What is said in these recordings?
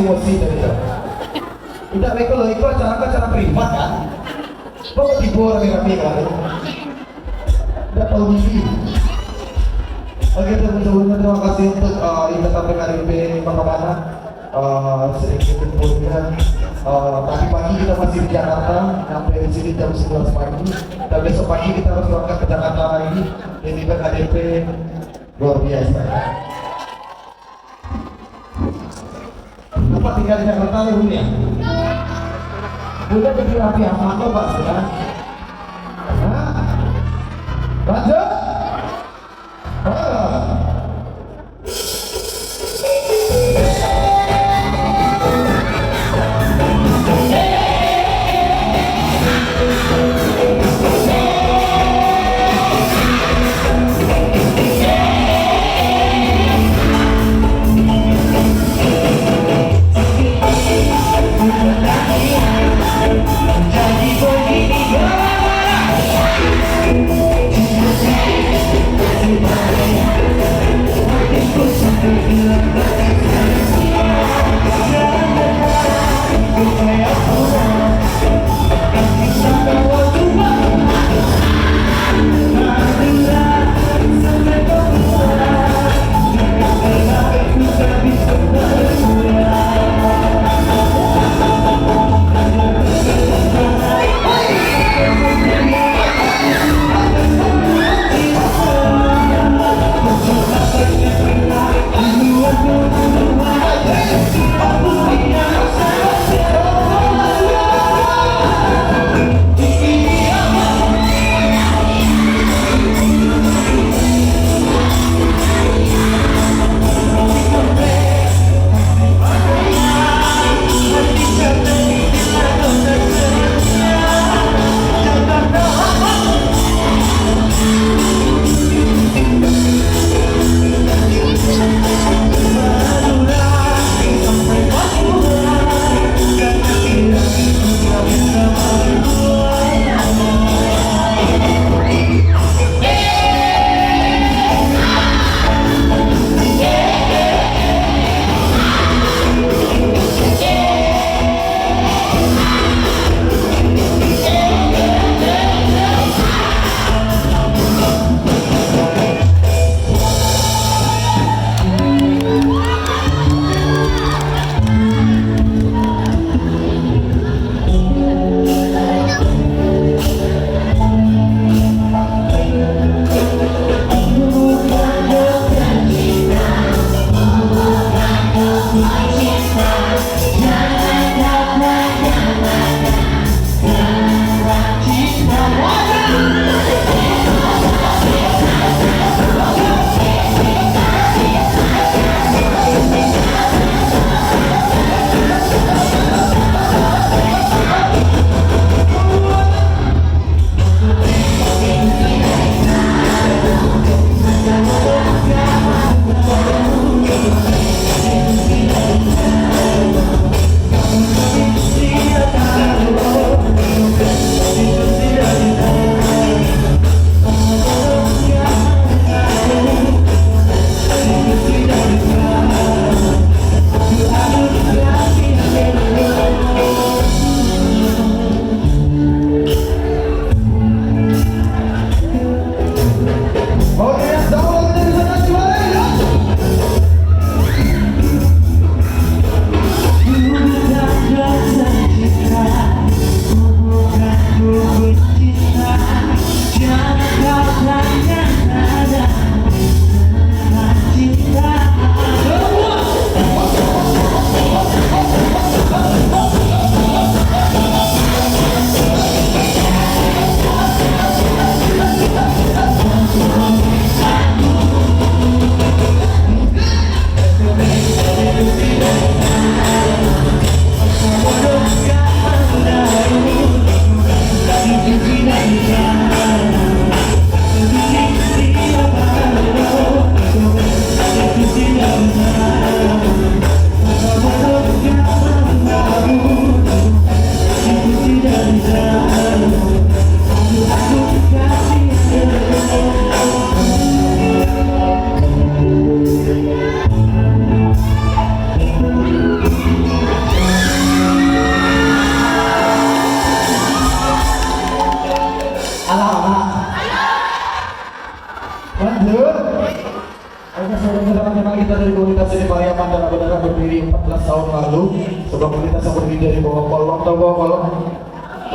emosi tadi tuh. Udah mereka lo itu acara privat kan? Kok tidur rame-rame kan? Udah tahu diri. Oke teman-teman, terima kasih untuk Indah sampai KDP Bagaimana sedikit infonya. Tadi pagi kita masih di Jakarta, sampai di sini jam 11 pagi. Dan besok pagi kita harus berangkat ke Jakarta lagi. Ini KDP luar biasa. Apa tinggal di Jakarta ya Bun ya? Udah jadi rapi apa kok Pak sudah? Lanjut? Jadi begini Lanjut. Oke, saudara-saudara, memang kita dari komunitas ini Pariaman dan Abadara berdiri 14 tahun lalu. Sebuah komunitas yang berdiri dari bawah kolong, atau bawah kolong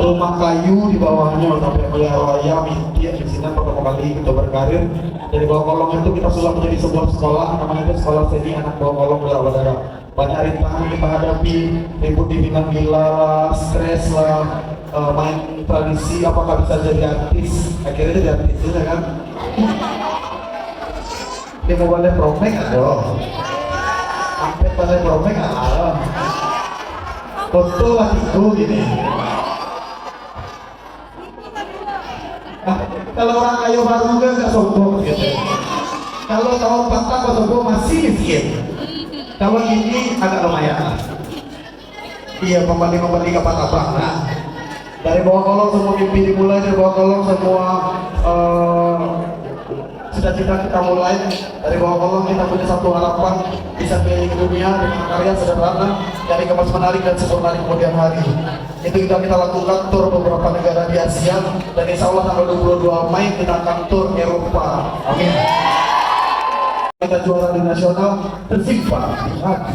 rumah kayu di bawahnya sampai melihara ayam, inti di sini pertama kali kita berkarir. Dari bawah kolong itu kita sudah menjadi sebuah sekolah, namanya itu sekolah seni anak bawah kolong Abadara. Banyak rintangan kita hadapi, ribut di Minang gila, stres lah, main tradisi, apakah bisa jadi artis? Akhirnya jadi artis juga kan? Dia mau balik promek ada, sampai balik promek ada, foto hatiku gini. Nah, kalau orang ayo baru nggak sombong gitu. Kalau tahun patah sombong masih miskin. Kalau ini agak lumayan lah. Iya, kembali kapan-kapan. Nah, dari bawah kolong semua mimpi dimulai, dari bawah kolong semua cita-cita kita mulai. Dari bawah kolong kita punya satu harapan bisa keliling dunia dengan karya sederhana, dari kemas menarik dan sempurna di kemudian hari. Itu kita lakukan tur beberapa negara di Asia, dan insya Allah tanggal 22 Mei kita akan tur Eropa. Amin. Kita juara di nasional tersimpan di hati.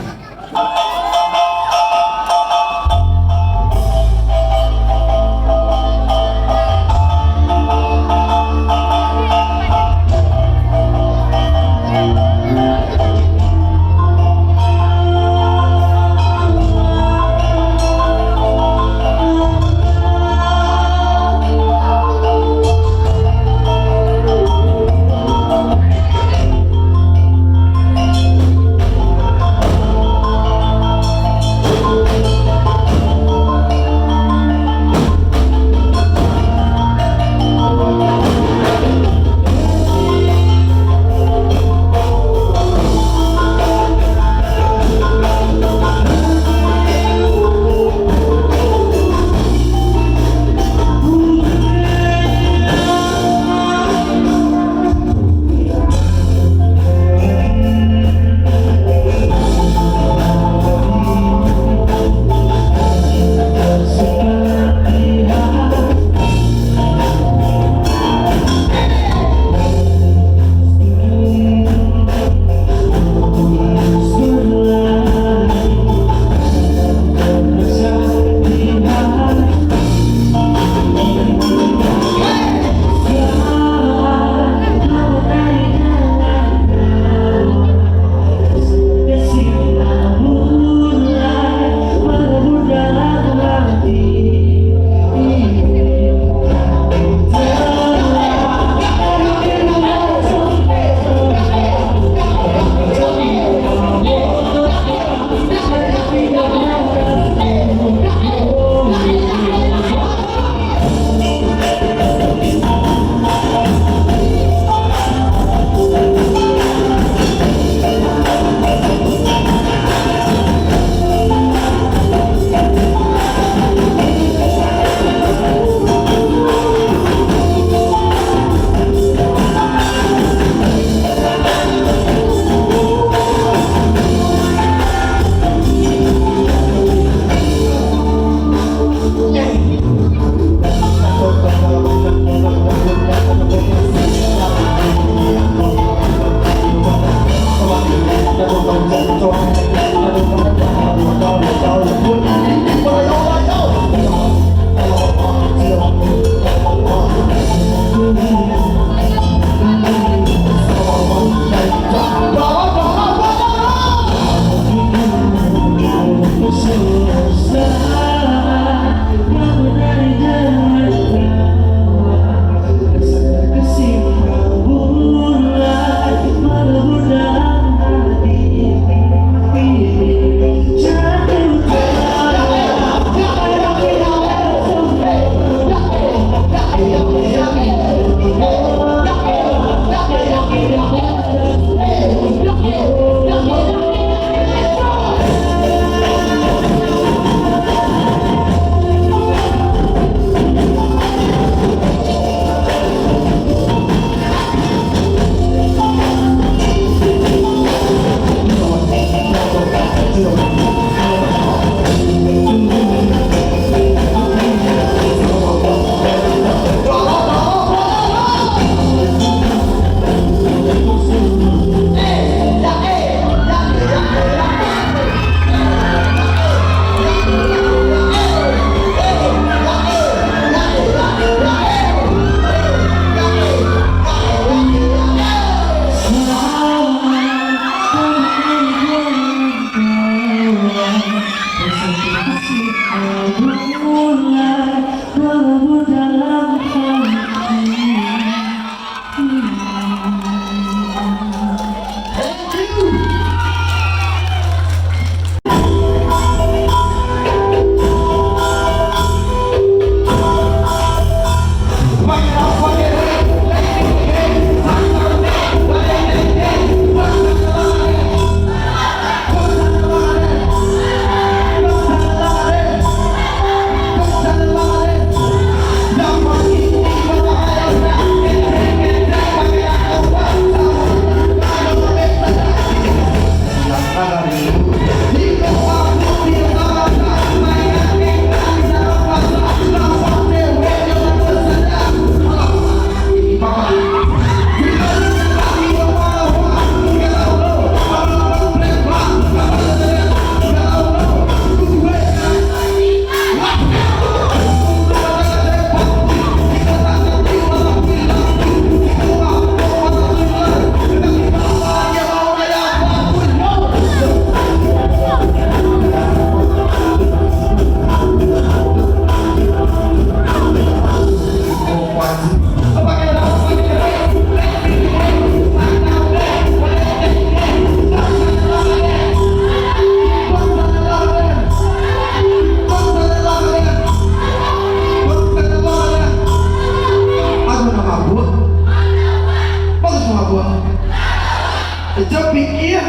Coba pikir.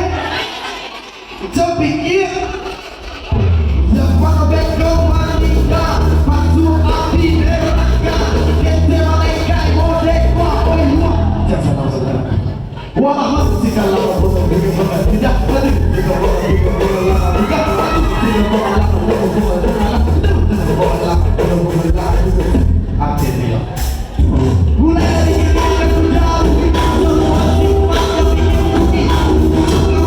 Coba pikir. Lepas bengkok manika, masuk api neraka. Kita malaikat bodek wah jangan salah saudara. Wah masih kalau bodoh tidak ada tidak akhirnya mulai dari kita sudah semua sifat yang dimiliki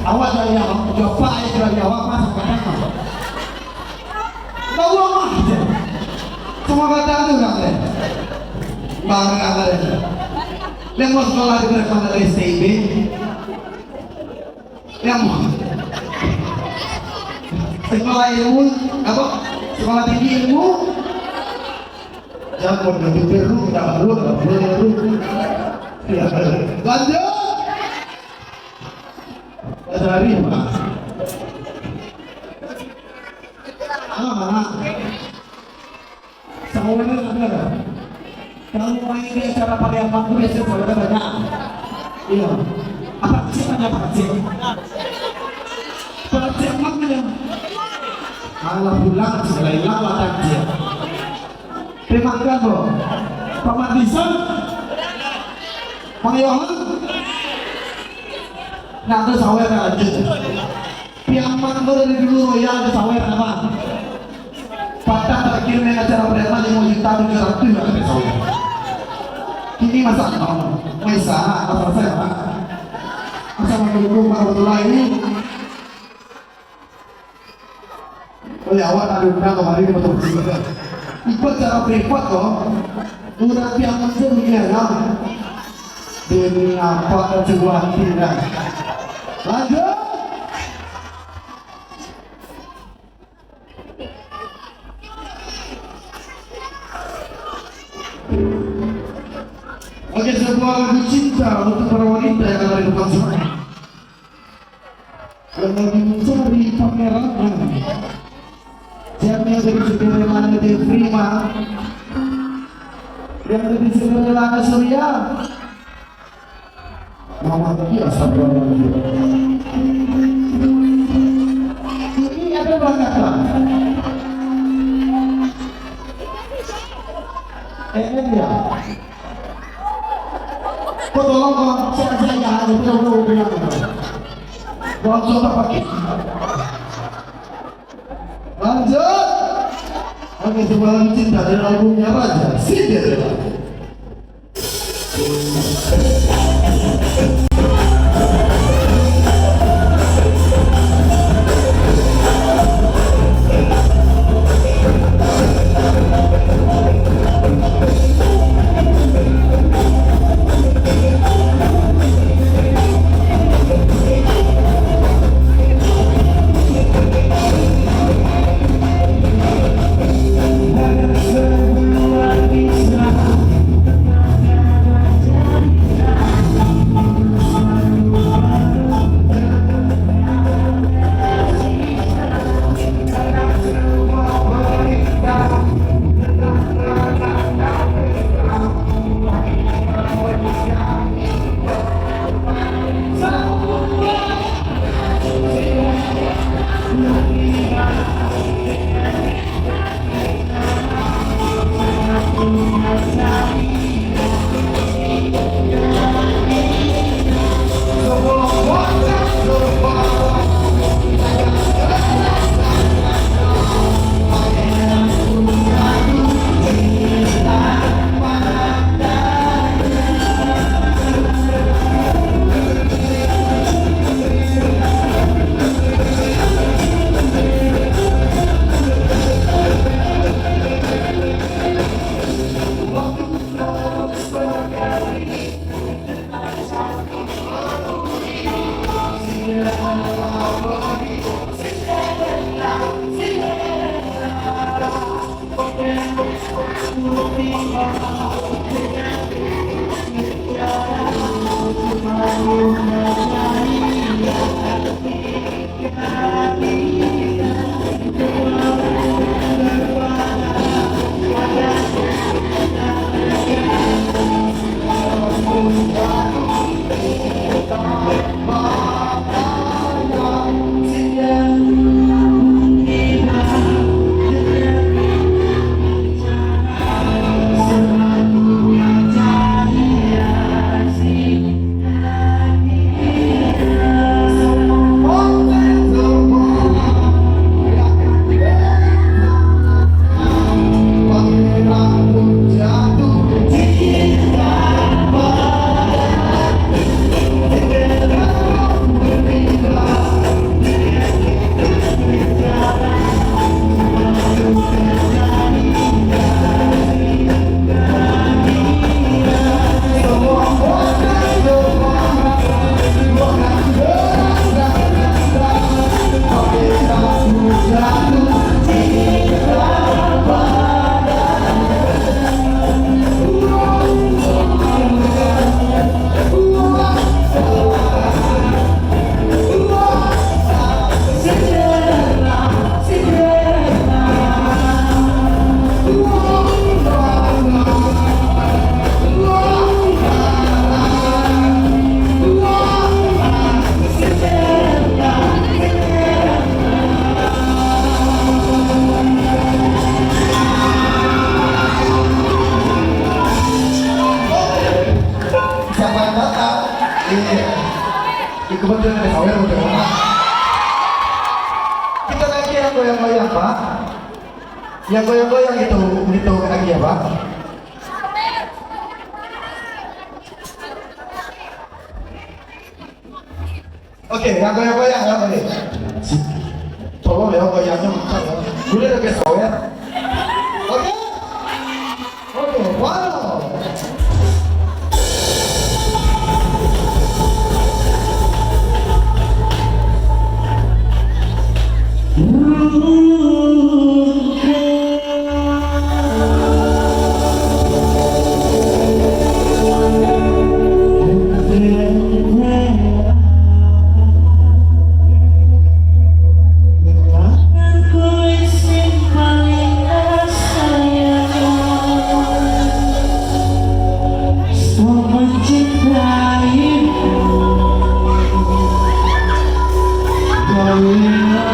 awak dari awak coba dari awak masuk ke dalam bawa mah semua kata itu kan barang ada yang mau sekolah di mana dari STB yang mau sekolah ilmu apa sekolah tinggi ilmu jangan mau lebih perlu tidak perlu lanjut dari mana? Saudara saudara, kalau main di acara paling mampu biasanya saudara banyak. Iya. Apa sih apa sih? Pelajar mana? Kalau pulang selain lawatan dia. Terima kasih bro. Paman Dison, Mang Yohan. Nanti sawer lanjut. Piaman dari dulu ya sawer apa? Patah terakhir dengan acara preman yang mau juta 700 ya ada sawer. Ini masa mau masa apa saya pak? Assalamualaikum warahmatullahi wabarakatuh. Oleh awak ada undang hari ini betul betul. Ikut cara privat kok. Udah piaman sendiri ya. Demi apa dan sebuah tindak. Lanjut. Oke, sebuah lagu cinta untuk para wanita yang ada di depan sana. Yang lagi mencari pangeran, siapa yang dari segala mana di Prima, yang dari segala mana Surya. Mama biasa ini ada banyak lah. Ya. Kau tolong kau saya ada perlu bilang. Kau coba pakai. Lanjut. Oke, sebuah cinta dari albumnya Raja Cinderella. Kebetulan ada sawer udah. Kita lagi yang goyang-goyang Pak. Yang goyang-goyang itu lagi ya Pak. Oke, yang goyang-goyang ya Pak. Tolong ya goyangnya bentar ya. Boleh ada sawer. Oke. Oke, wow. Oh,